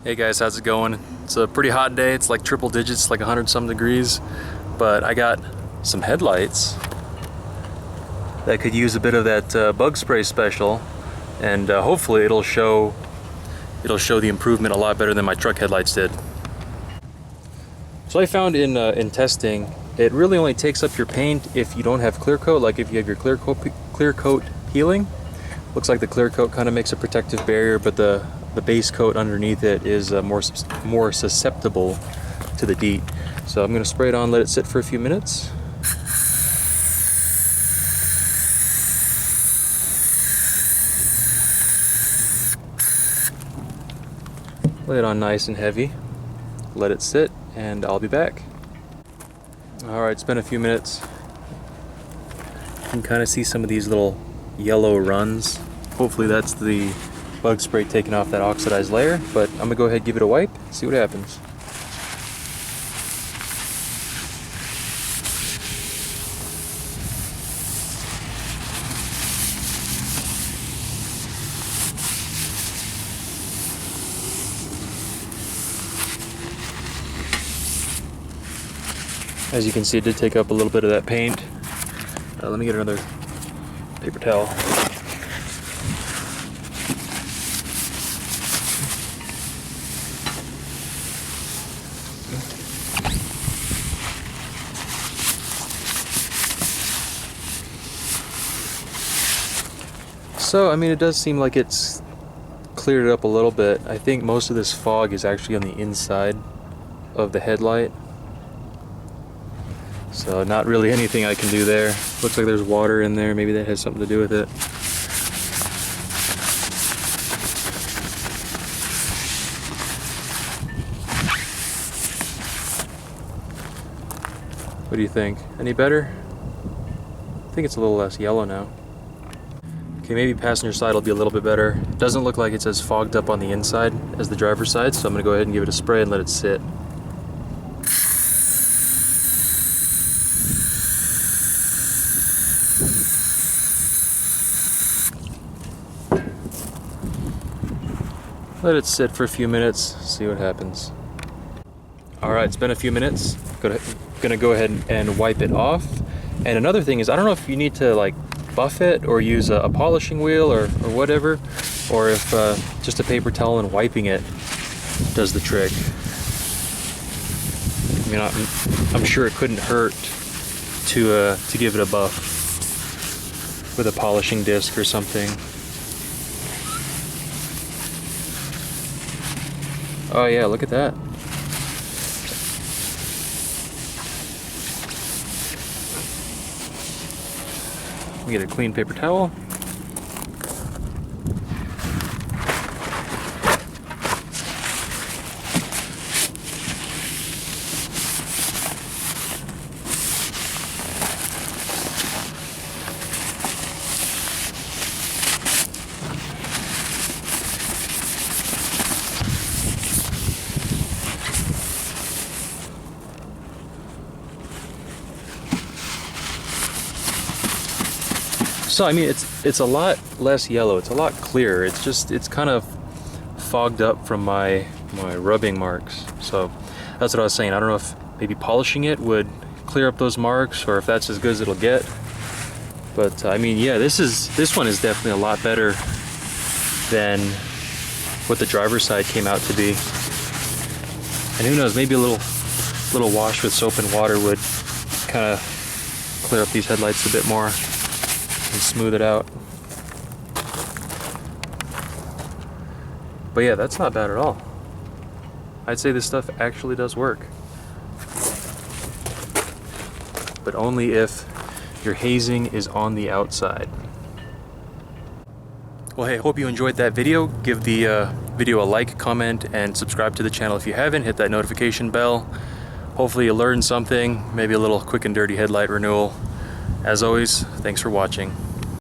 Hey guys, how's it going? It's a pretty hot day. It's like triple digits, like 100-some degrees. But I got some headlights that could use a bit of that bug spray special, and hopefully it'll show the improvement a lot better than my truck headlights did. So I found in testing, it really only takes up your paint if you don't have clear coat. Like if you have your clear coat peeling, looks like the clear coat kind of makes a protective barrier, but the base coat underneath it is more susceptible to the DEET. So I'm going to spray it on, let it sit for a few minutes. Lay it on nice and heavy, let it sit, and I'll be back. Alright, it's been a few minutes. You can kind of see some of these little yellow runs. Hopefully that's the bug spray taking off that oxidized layer, but I'm gonna go ahead and give it a wipe, see what happens. As you can see, it did take up a little bit of that paint. Let me get another paper towel. So, I mean, it does seem like it's cleared it up a little bit. I think most of this fog is actually on the inside of the headlight. So not really anything I can do there. Looks like there's water in there. Maybe that has something to do with it. What do you think? Any better? I think it's a little less yellow now. Okay, maybe passenger side will be a little bit better. It doesn't look like it's as fogged up on the inside as the driver's side, so I'm going to go ahead and give it a spray and let it sit. Let it sit for a few minutes, see what happens. Alright, it's been a few minutes. Gonna go ahead and wipe it off. And another thing is, I don't know if you need to like buff it or use a polishing wheel or whatever, or if just a paper towel and wiping it does the trick. I mean, I'm sure it couldn't hurt to give it a buff with a polishing disc or something. Oh yeah, look at that. We get a clean paper towel. So I mean, it's a lot less yellow. It's a lot clearer. It's kind of fogged up from my rubbing marks. So that's what I was saying. I don't know if maybe polishing it would clear up those marks, or if that's as good as it'll get. But I mean, yeah, this one is definitely a lot better than what the driver's side came out to be. And who knows, maybe a little wash with soap and water would kind of clear up these headlights a bit more and smooth it out. But yeah, that's not bad at all. I'd say this stuff actually does work. But only if your hazing is on the outside. Well, hey, hope you enjoyed that video. Give the video a like, comment, and subscribe to the channel if you haven't. Hit that notification bell. Hopefully you learned something, maybe a little quick and dirty headlight renewal. As always, thanks for watching.